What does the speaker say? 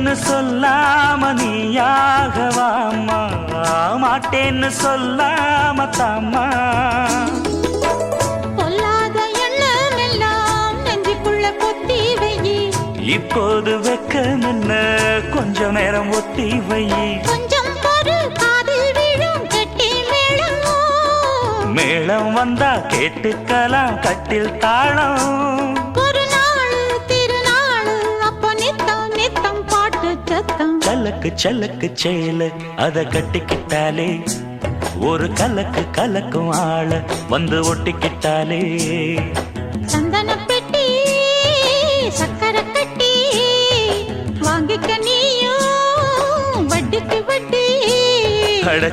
மாட்டேன்னு சொல்லாம நீயாகவாமா, மாட்டேன்னு சொல்லாம தாமா. பொல்லாத எண்ணம் எல்லாம் நெஞ்சுக்குள்ள பொத்தி வையி, இப்போது வெக்கம் என்ன கொஞ்ச நேரம் ஒத்தி வையி. கொஞ்சம் பொறு காதில் விழும் கெட்டி மேளம், மேளம் வந்தா கேட்டுக்கலாம் கட்டில் தாளம். ஒரு நாள் திருநாள் அப்ப நித்தம் நித்தம் பாட்டு சத்தம். சலக்கு சலக்கு சேல அத கட்டிக்கிட்டாலே, ஒரு கலக்கு கலக்கும் ஆள வந்து ஒட்டிக்கிட்டாலே. சந்தன பெட்டி சக்கரை கட்டி வாங்கிக்க நீயும் வட்டிக்கு வட்டி. அட